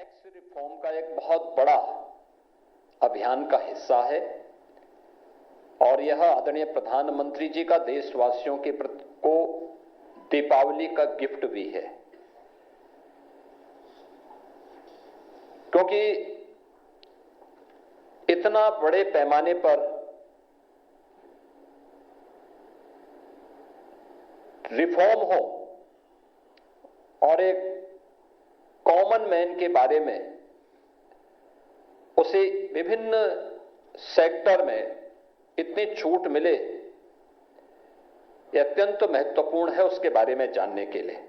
Tax reform का एक बहुत बड़ा अभियान का हिस्सा है और यह आदरणीय प्रधानमंत्री जी का देशवासियों के प्रति को दीपावली का गिफ्ट भी है, क्योंकि इतना बड़े पैमाने पर रिफॉर्म हो और एक कॉमन मैन के बारे में उसे विभिन्न सेक्टर में इतनी छूट मिले, यह अत्यंत महत्वपूर्ण है उसके बारे में जानने के लिए।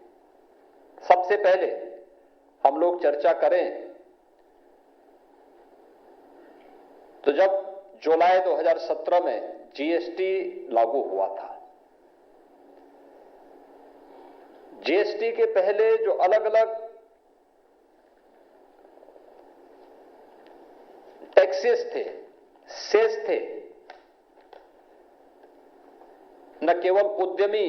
सबसे पहले हम लोग चर्चा करें तो जब जुलाई 2017 में जीएसटी लागू हुआ था, जीएसटी के पहले जो अलग अलग टैक्सेस थे, सेस थे, न केवल उद्यमी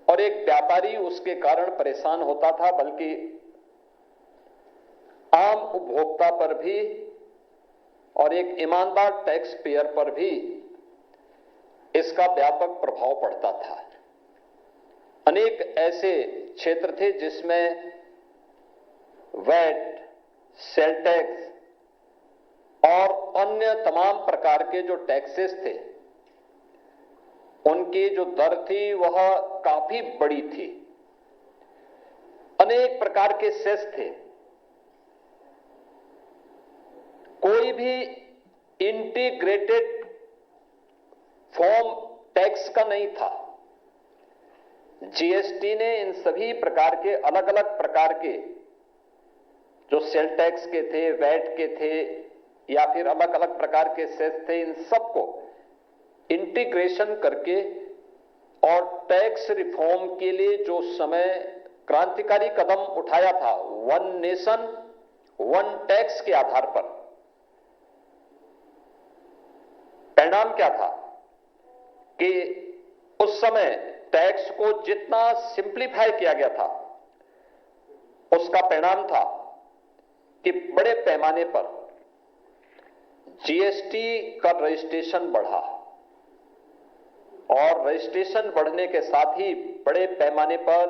और एक व्यापारी उसके कारण परेशान होता था, बल्कि आम उपभोक्ता पर भी और एक ईमानदार टैक्स पेयर पर भी इसका व्यापक प्रभाव पड़ता था। अनेक ऐसे क्षेत्र थे जिसमें वैट, सेल टैक्स और अन्य तमाम प्रकार के जो टैक्सेस थे उनकी जो दर थी वह काफी बड़ी थी। अनेक प्रकार के सेस थे, कोई भी इंटीग्रेटेड फॉर्म टैक्स का नहीं था। जीएसटी ने इन सभी प्रकार के अलग अलग प्रकार के जो सेल टैक्स के थे, वैट के थे या फिर अलग अलग प्रकार के सेस थे, इन सबको इंटीग्रेशन करके और टैक्स रिफॉर्म के लिए जो समय क्रांतिकारी कदम उठाया था, वन नेशन वन टैक्स के आधार पर, परिणाम क्या था कि उस समय टैक्स को जितना सिंप्लीफाई किया गया था उसका परिणाम था कि बड़े पैमाने पर जीएसटी का रजिस्ट्रेशन बढ़ा और रजिस्ट्रेशन बढ़ने के साथ ही बड़े पैमाने पर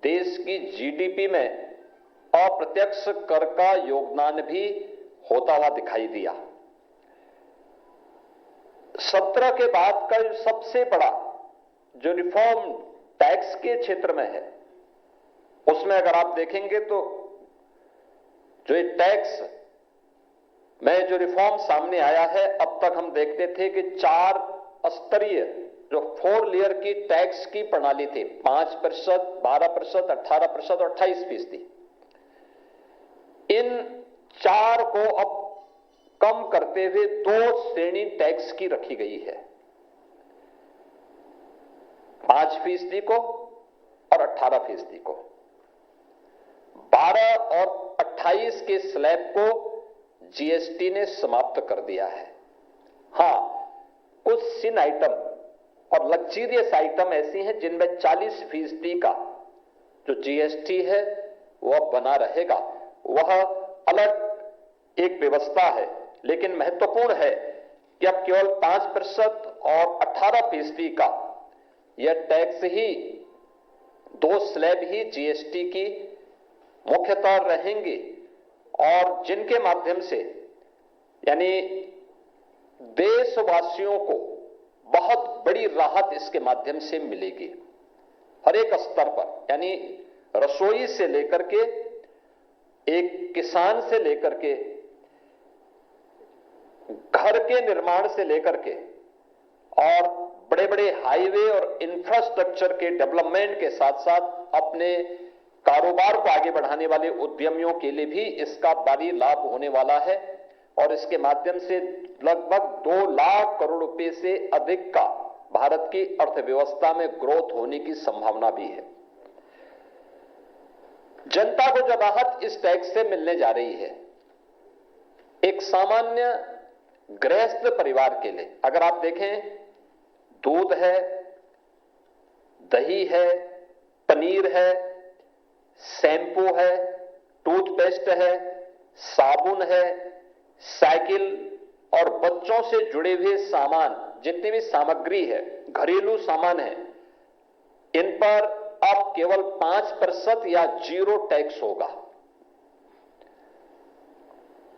देश की जीडीपी में अप्रत्यक्ष कर का योगदान भी होता हुआ दिखाई दिया। 17 के बाद का सबसे बड़ा जो रिफॉर्म टैक्स के क्षेत्र में है, उसमें अगर आप देखेंगे तो जो टैक्स में जो रिफॉर्म सामने आया है, अब तक हम देखते थे कि 4 स्तरीय जो 4 लेयर की टैक्स की प्रणाली थी, 5%, 12%, 18% और 28%। इन 4 को अब कम करते हुए 2 श्रेणी टैक्स की रखी गई है, 5% को और 18% को। 12 और 28 के स्लैब को जीएसटी ने समाप्त कर दिया है। हां, कुछ सिन आइटम और लग्जरियस आइटम ऐसी हैं जिनमें 40% का जो जीएसटी है वह बना रहेगा। वह अलग एक व्यवस्था है, लेकिन महत्वपूर्ण है कि अब केवल 5% और 18% का यह टैक्स ही, 2 स्लैब ही जीएसटी की मुख्यतः रहेंगे और जिनके माध्यम से यानी देशवासियों को बहुत बड़ी राहत इसके माध्यम से मिलेगी हर एक स्तर पर। यानी रसोई से लेकर के, एक किसान से लेकर के, घर के निर्माण से लेकर के और बड़े बड़े हाईवे और इंफ्रास्ट्रक्चर के डेवलपमेंट के साथ साथ अपने कारोबार को आगे बढ़ाने वाले उद्यमियों के लिए भी इसका भारी लाभ होने वाला है और इसके माध्यम से लगभग 2 लाख करोड़ रुपए से अधिक का भारत की अर्थव्यवस्था में ग्रोथ होने की संभावना भी है। जनता को जो राहत इस टैक्स से मिलने जा रही है, एक सामान्य गृहस्थ परिवार के लिए, अगर आप देखें, दूध है, दही है, पनीर है, शैम्पू है, टूथपेस्ट है, साबुन है, साइकिल और बच्चों से जुड़े हुए सामान, जितनी भी सामग्री है, घरेलू सामान है, इन पर अब केवल 5% या 0 टैक्स होगा।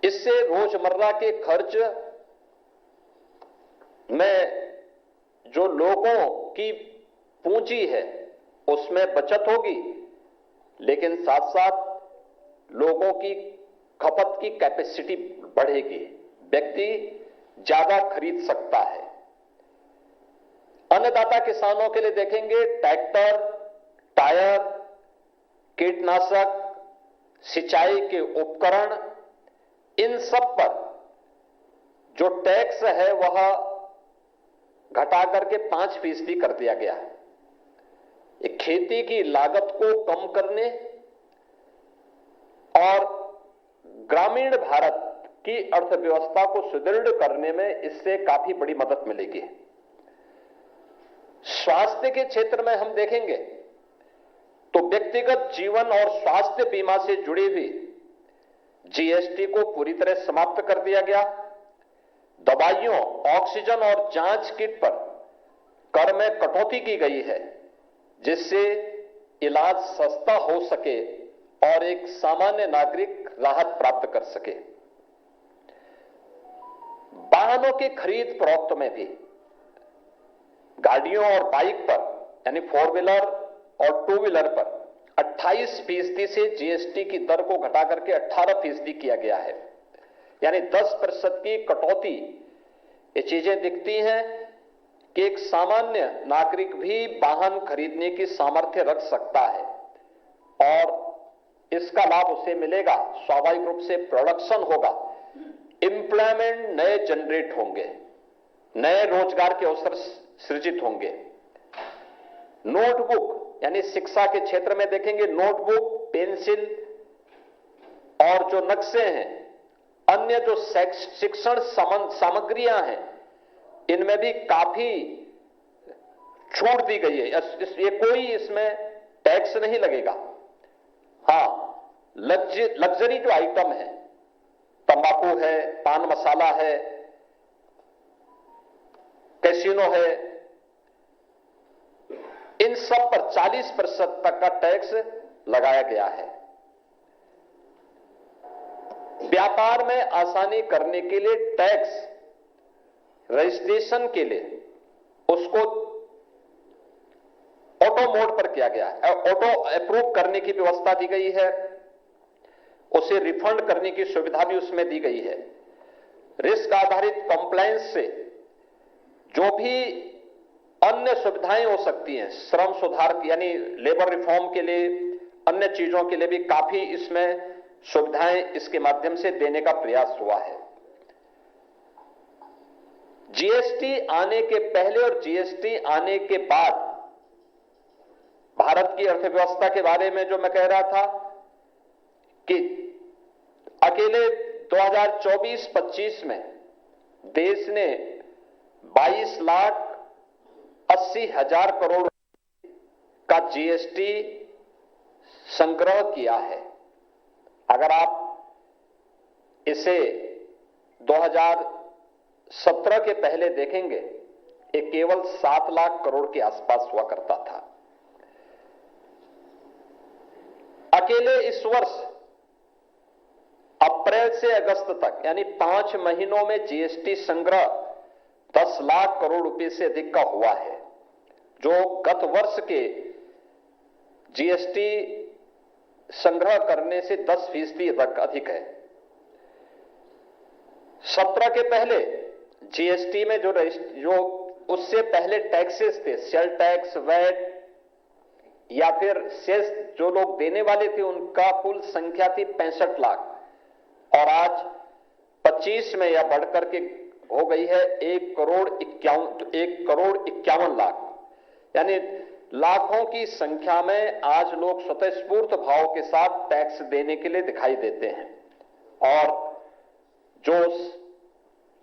इससे रोजमर्रा के खर्च में जो लोगों की पूंजी है उसमें बचत होगी, लेकिन साथ साथ लोगों की खपत की कैपेसिटी बढ़ेगी, व्यक्ति ज्यादा खरीद सकता है। अन्नदाता किसानों के लिए देखेंगे ट्रैक्टर, टायर, कीटनाशक, सिंचाई के उपकरण, इन सब पर जो टैक्स है वह घटा करके 5% कर दिया गया है। खेती की लागत को कम करने और ग्रामीण भारत की अर्थव्यवस्था को सुदृढ़ करने में इससे काफी बड़ी मदद मिलेगी। स्वास्थ्य के क्षेत्र में हम देखेंगे तो व्यक्तिगत जीवन और स्वास्थ्य बीमा से जुड़ी हुई जीएसटी को पूरी तरह समाप्त कर दिया गया। दवाइयों, ऑक्सीजन और जांच किट पर कर में कटौती की गई है, जिससे इलाज सस्ता हो सके और एक सामान्य नागरिक राहत प्राप्त कर सके। वाहनों की खरीद फरोख्त में भी गाड़ियों और बाइक पर यानी 4 व्हीलर और 2 व्हीलर पर 28% से जीएसटी की दर को घटा करके 18% किया गया है, यानी 10% की कटौती। ये चीजें दिखती हैं कि एक सामान्य नागरिक भी वाहन खरीदने की सामर्थ्य रख सकता है और इसका लाभ उसे मिलेगा। स्वाभाविक रूप से प्रोडक्शन होगा, एम्प्लॉयमेंट नए जनरेट होंगे, नए रोजगार के अवसर सृजित होंगे। नोटबुक यानी शिक्षा के क्षेत्र में देखेंगे नोटबुक, पेंसिल और जो नक्शे हैं, अन्य जो शिक्षण सामग्रियां हैं, इनमें भी काफी छूट दी गई है। ये कोई इसमें टैक्स नहीं लगेगा। हां, लग्जरी जो आइटम है, तंबाकू है, पान मसाला है, कैसीनो है, इन सब पर 40% तक का टैक्स लगाया गया है। व्यापार में आसानी करने के लिए टैक्स रजिस्ट्रेशन के लिए उसको ऑटो मोड पर किया गया है, ऑटो अप्रूव करने की व्यवस्था दी गई है, उसे रिफंड करने की सुविधा भी उसमें दी गई है। रिस्क आधारित कंप्लायंस से जो भी अन्य सुविधाएं हो सकती हैं, श्रम सुधार यानी लेबर रिफॉर्म के लिए, अन्य चीजों के लिए भी काफी इसमें सुविधाएं इसके माध्यम से देने का प्रयास हुआ है। जीएसटी आने के पहले और जीएसटी आने के बाद भारत की अर्थव्यवस्था के बारे में जो मैं कह रहा था कि अकेले 2024-25 में देश ने 22,80,000 करोड़ का जीएसटी संग्रह किया है। अगर आप इसे 2017 के पहले देखेंगे, ये केवल 7 लाख करोड़ के आसपास हुआ करता था। अकेले इस वर्ष अप्रैल से अगस्त तक यानी 5 महीनों में जीएसटी संग्रह 10 लाख करोड़ रुपए से अधिक का हुआ है, जो गत वर्ष के जीएसटी संग्रह करने से 10% अधिक है। 17 के पहले जीएसटी में जो उससे पहले टैक्सेस थे, सेल टैक्स, वैट या फिर सेस जो लोग देने वाले थे, उनका कुल संख्या थी 65 लाख और आज 25 में यह बढ़कर के हो गई है 1,51 लाख, यानी लाखों की संख्या में आज लोग स्वतःस्फूर्त भाव के साथ टैक्स देने के लिए दिखाई देते हैं। और जो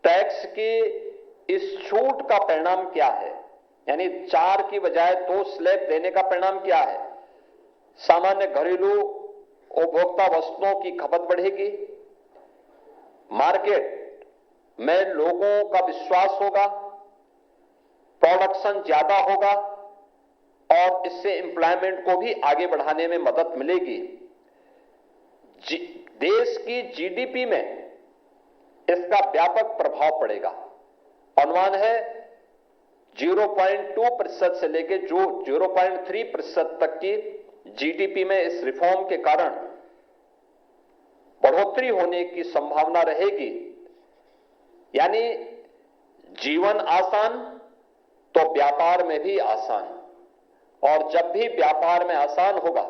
टैक्स की इस छूट का परिणाम क्या है, यानी 4 की बजाय 2 स्लैब देने का परिणाम क्या है? सामान्य घरेलू उपभोक्ता वस्तुओं की खपत बढ़ेगी, मार्केट में लोगों का विश्वास होगा, प्रोडक्शन ज्यादा होगा और इससे एम्प्लॉयमेंट को भी आगे बढ़ाने में मदद मिलेगी। देश की जीडीपी में इसका व्यापक प्रभाव पड़ेगा। अनुमान है 0.2% से लेकर जो 0.3% तक की जीडीपी में इस रिफॉर्म के कारण बढ़ोतरी होने की संभावना रहेगी। यानी जीवन आसान तो व्यापार में भी आसान, और जब भी व्यापार में आसान होगा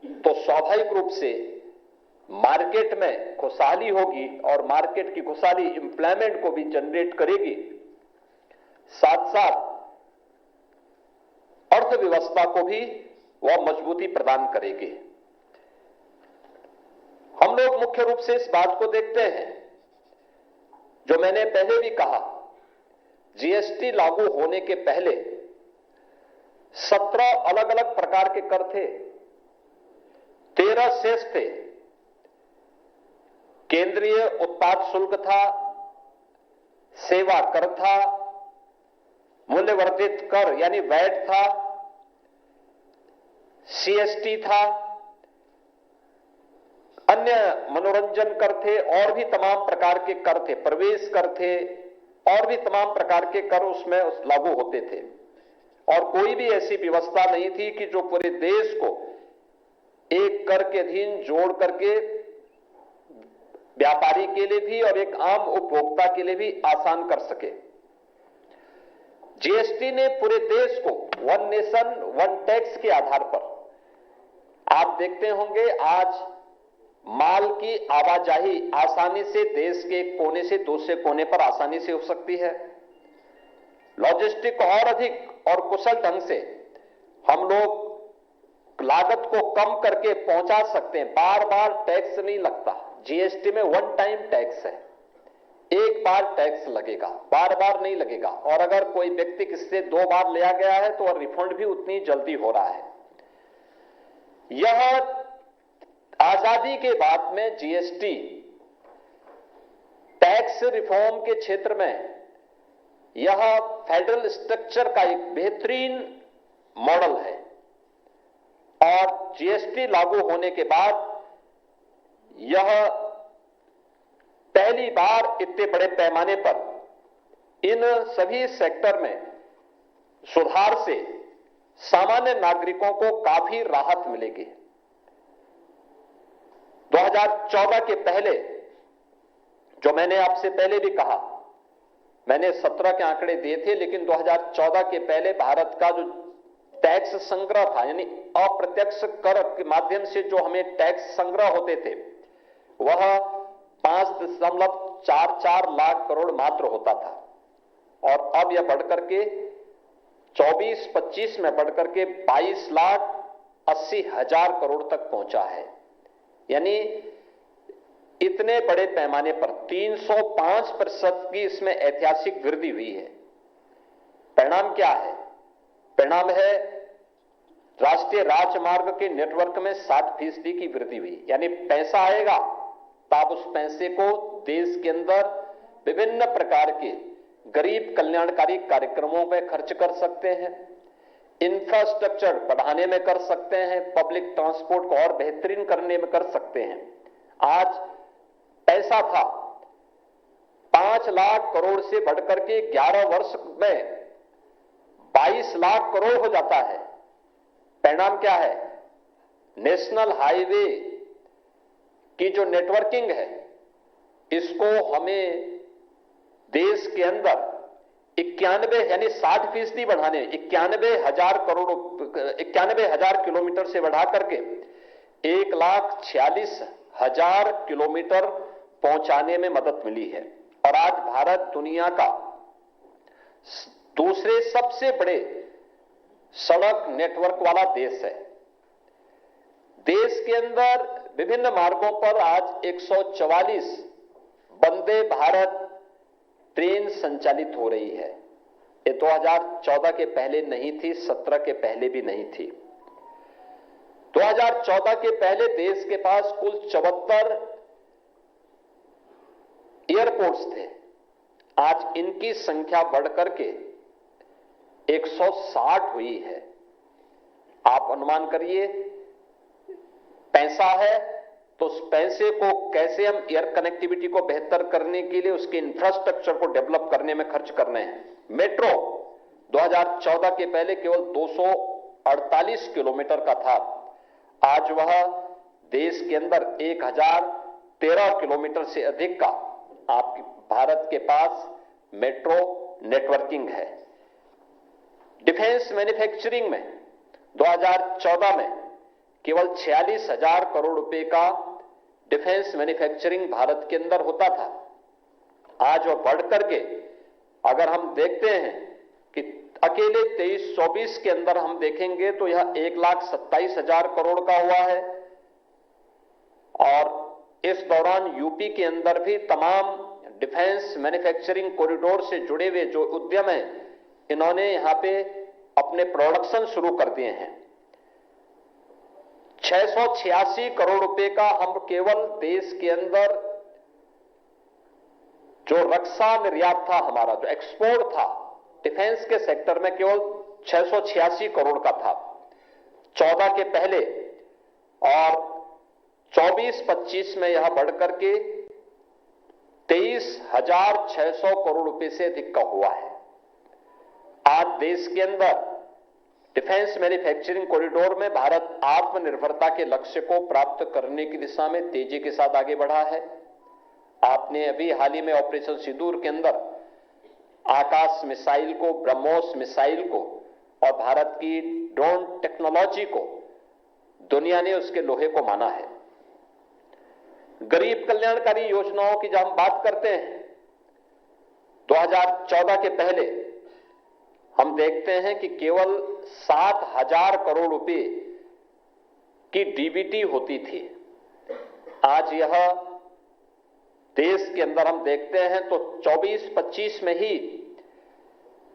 तो स्वाभाविक रूप से मार्केट में खुशहाली होगी और मार्केट की खुशहाली एम्प्लॉयमेंट को भी जनरेट करेगी, साथ साथ अर्थव्यवस्था को भी वह मजबूती प्रदान करेगी। हम लोग मुख्य रूप से इस बात को देखते हैं, जो मैंने पहले भी कहा, जीएसटी लागू होने के पहले 17 अलग अलग प्रकार के कर थे, 13 सेस थे। केंद्रीय उत्पाद शुल्क था, सेवा कर था, मूल्यवर्धित कर यानी वैट था, सीएसटी था, अन्य मनोरंजन कर थे और भी तमाम प्रकार के कर थे, प्रवेश कर थे और भी तमाम प्रकार के कर उसमें लागू होते थे। और कोई भी ऐसी व्यवस्था नहीं थी कि जो पूरे देश को एक कर के अधीन जोड़ करके व्यापारी के लिए भी और एक आम उपभोक्ता के लिए भी आसान कर सके। जीएसटी ने पूरे देश को वन नेशन वन टैक्स के आधार पर, आप देखते होंगे आज माल की आवाजाही आसानी से देश के एक कोने से दूसरे कोने पर आसानी से हो सकती है। लॉजिस्टिक और अधिक और कुशल ढंग से हम लोग लागत को कम करके पहुंचा सकते हैं। बार बार टैक्स नहीं लगता, जीएसटी में वन टाइम टैक्स है, एक बार टैक्स लगेगा, बार बार नहीं लगेगा। और अगर कोई व्यक्ति किससे 2 बार लिया गया है तो रिफंड भी उतनी जल्दी हो रहा है। यह आजादी के बाद में जीएसटी टैक्स रिफॉर्म के क्षेत्र में यह फेडरल स्ट्रक्चर का एक बेहतरीन मॉडल है। और जीएसटी लागू होने के बाद यह पहली बार इतने बड़े पैमाने पर इन सभी सेक्टर में सुधार से सामान्य नागरिकों को काफी राहत मिलेगी। 2014 के पहले, जो मैंने आपसे पहले भी कहा, मैंने 17 के आंकड़े दिए थे, लेकिन 2014 के पहले भारत का जो टैक्स संग्रह था, यानी अप्रत्यक्ष कर के माध्यम से जो हमें टैक्स संग्रह होते थे, वह 5.44 लाख करोड़ मात्र होता था। और अब यह बढ़कर के 24-25 में बढ़कर के 22,80,000 करोड़ तक पहुंचा है। यानी इतने बड़े पैमाने पर 305% की इसमें ऐतिहासिक वृद्धि हुई है। परिणाम क्या है? परिणाम है राष्ट्रीय राजमार्ग के नेटवर्क में 60% की वृद्धि हुई। यानी पैसा आएगा तो आप उस पैसे को देश के अंदर विभिन्न प्रकार के गरीब कल्याणकारी कार्यक्रमों में खर्च कर सकते हैं, इंफ्रास्ट्रक्चर बढ़ाने में कर सकते हैं, पब्लिक ट्रांसपोर्ट को और बेहतरीन करने में कर सकते हैं। आज पैसा था 5 लाख करोड़ से बढ़कर के 11 वर्ष में 22 लाख करोड़ हो जाता है। परिणाम क्या है? नेशनल हाईवे की जो नेटवर्किंग है, इसको हमें देश के अंदर 91 यानी 60% बढ़ाने, 91,000 किलोमीटर से बढ़ा करके 1,46,000 किलोमीटर पहुंचाने में मदद मिली है। और आज भारत दुनिया का दूसरे सबसे बड़े सड़क नेटवर्क वाला देश है। देश के अंदर विभिन्न मार्गों पर आज 144 वंदे भारत ट्रेन संचालित हो रही है। ये 2014 के पहले नहीं थी, 17 के पहले भी नहीं थी। 2014 के पहले देश के पास कुल 74 एयरपोर्ट्स थे। आज इनकी संख्या बढ़कर के 160 हुई है। आप अनुमान करिए, पैसा है तो उस पैसे को कैसे हम एयर कनेक्टिविटी को बेहतर करने के लिए उसके इंफ्रास्ट्रक्चर को डेवलप करने में खर्च करने हैं। मेट्रो 2014 के पहले केवल 248 किलोमीटर का था, आज वह देश के अंदर 1013 किलोमीटर से अधिक का आपके भारत के पास मेट्रो नेटवर्किंग है। डिफेंस मैन्युफैक्चरिंग में 2014 में केवल 46,000 करोड़ रुपए का डिफेंस मैन्युफैक्चरिंग भारत के अंदर होता था। आज वह बढ़कर के अगर हम देखते हैं कि अकेले 23-24 के अंदर हम देखेंगे तो यह 1,27,000 करोड़ का हुआ है। और इस दौरान यूपी के अंदर भी तमाम डिफेंस मैन्युफैक्चरिंग कॉरिडोर से जुड़े हुए जो उद्यम हैं, इन्होंने यहां पे अपने प्रोडक्शन शुरू कर दिए हैं। 686 करोड़ रुपए का हम केवल देश के अंदर जो रक्षा निर्यात था, हमारा जो एक्सपोर्ट था डिफेंस के सेक्टर में, केवल 686 करोड़ का था 14 के पहले, और 24-25 में यह बढ़कर के 23,600 करोड़ रुपए से अधिक का हुआ है। आज देश के अंदर डिफेंस मैन्युफैक्चरिंग कॉरिडोर में भारत आत्मनिर्भरता के लक्ष्य को प्राप्त करने की दिशा में तेजी के साथ आगे बढ़ा है। आपने अभी हाल ही में ऑपरेशन सिंदूर के अंदर आकाश मिसाइल को, ब्रह्मोस मिसाइल को और भारत की ड्रोन टेक्नोलॉजी को दुनिया ने उसके लोहे को माना है। गरीब कल्याणकारी योजनाओं की जब हम बात करते हैं, 2014 के पहले हम देखते हैं कि केवल 7,000 करोड़ रुपए की डीबीटी होती थी। आज यह देश के अंदर हम देखते हैं तो 24-25 में ही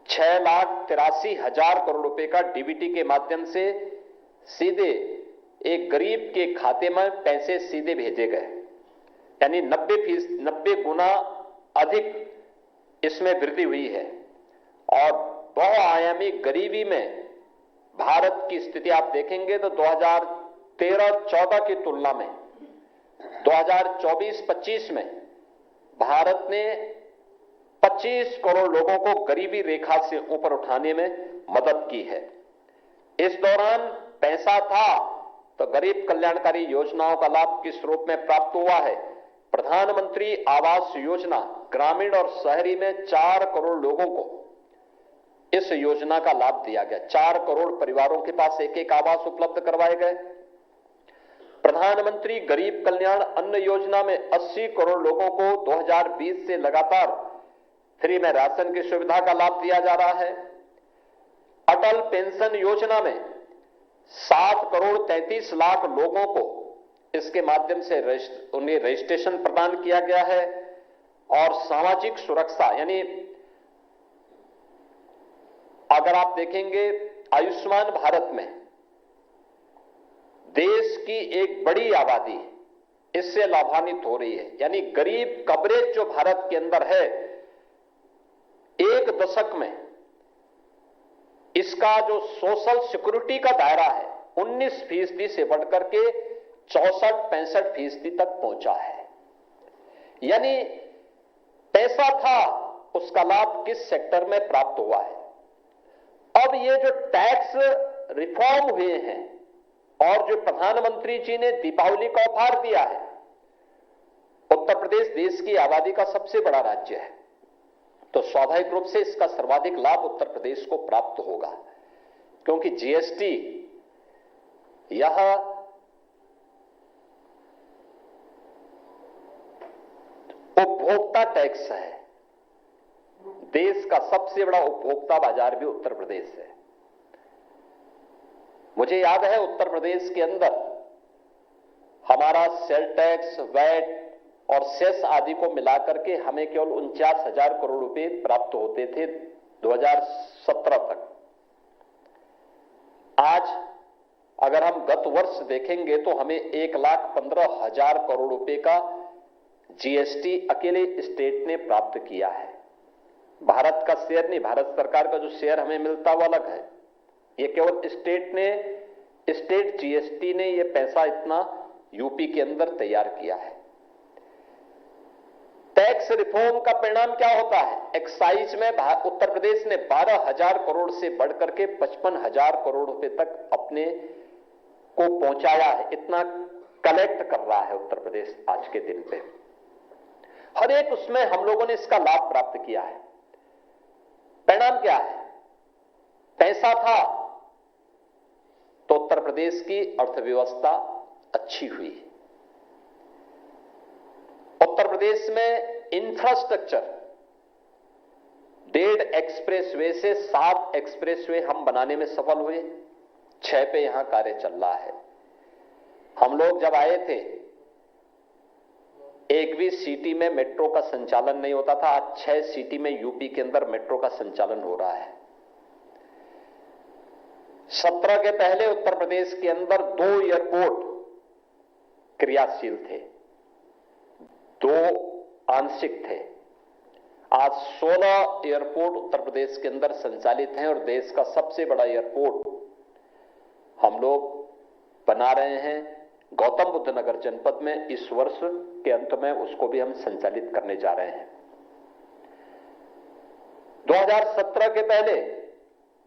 6,83,000 करोड़ रुपए का डीबीटी के माध्यम से सीधे एक गरीब के खाते में पैसे सीधे भेजे गए, यानी 90 गुना अधिक इसमें वृद्धि हुई है। और बहुआयामी गरीबी में भारत की स्थिति आप देखेंगे तो 2013-14 की तुलना में 2024-25 में भारत ने 25 करोड़ लोगों को गरीबी रेखा से ऊपर उठाने में मदद की है। इस दौरान पैसा था तो गरीब कल्याणकारी योजनाओं का लाभ किस रूप में प्राप्त हुआ है? प्रधानमंत्री आवास योजना ग्रामीण और शहरी में 4 करोड़ लोगों को इस योजना का लाभ दिया गया। 4 करोड़ परिवारों के पास एक आवास उपलब्ध करवाए गए। प्रधानमंत्री गरीब कल्याण अन्न योजना में 80 करोड़ लोगों को 2020 से लगातार फ्री में राशन की सुविधा का लाभ दिया जा रहा है। अटल पेंशन योजना में 7 करोड़ 33 लाख लोगों को इसके माध्यम से उन्हें रजिस्ट्रेशन प्रदान किया गया है। और सामाजिक सुरक्षा, यानी अगर आप देखेंगे आयुष्मान भारत में देश की एक बड़ी आबादी इससे लाभान्वित हो रही है। यानी गरीब कवरेज जो भारत के अंदर है, एक दशक में इसका जो सोशल सिक्योरिटी का दायरा है 19% से बढ़कर के 64-65% तक पहुंचा है। यानी पैसा था, उसका लाभ किस सेक्टर में प्राप्त हुआ है। अब ये जो टैक्स रिफॉर्म हुए हैं और जो प्रधानमंत्री जी ने दीपावली का उपहार दिया है, उत्तर प्रदेश देश की आबादी का सबसे बड़ा राज्य है, तो स्वाभाविक रूप से इसका सर्वाधिक लाभ उत्तर प्रदेश को प्राप्त होगा, क्योंकि जीएसटी यह उपभोक्ता टैक्स है। देश का सबसे बड़ा उपभोक्ता बाजार भी उत्तर प्रदेश है। मुझे याद है उत्तर प्रदेश के अंदर हमारा सेल टैक्स, वैट और सेस आदि को मिलाकर के हमें केवल 49,000 करोड़ रुपए प्राप्त होते थे 2017 तक। आज अगर हम गत वर्ष देखेंगे तो हमें 1,15,000 करोड़ रुपए का जीएसटी अकेले स्टेट ने प्राप्त किया है। भारत का शेयर नहीं, भारत सरकार का जो शेयर हमें मिलता वो अलग है। ये केवल स्टेट जीएसटी ने ये पैसा इतना यूपी के अंदर तैयार किया है। टैक्स रिफॉर्म का परिणाम क्या होता है? एक्साइज में उत्तर प्रदेश ने 12,000 करोड़ से बढ़कर के 55,000 करोड़ रुपए तक अपने को पहुंचाया है। इतना कलेक्ट कर रहा है उत्तर प्रदेश आज के दिन पे। हर एक उसमें हम लोगों ने इसका लाभ प्राप्त किया है। परिणाम क्या है? पैसा था तो उत्तर प्रदेश की अर्थव्यवस्था अच्छी हुई। उत्तर प्रदेश में इंफ्रास्ट्रक्चर 1.5 एक्सप्रेसवे से 7 एक्सप्रेसवे हम बनाने में सफल हुए। 6 पे यहां कार्य चल रहा है। हम लोग जब आए थे एक भी सिटी में मेट्रो का संचालन नहीं होता था। आज 6 सिटी में यूपी के अंदर मेट्रो का संचालन हो रहा है। 17 के पहले उत्तर प्रदेश के अंदर 2 एयरपोर्ट क्रियाशील थे, 2 आंशिक थे। आज 16 एयरपोर्ट उत्तर प्रदेश के अंदर संचालित हैं और देश का सबसे बड़ा एयरपोर्ट हम लोग बना रहे हैं गौतम बुद्ध नगर जनपद में। इस वर्ष के अंत में उसको भी हम संचालित करने जा रहे हैं। 2017 के पहले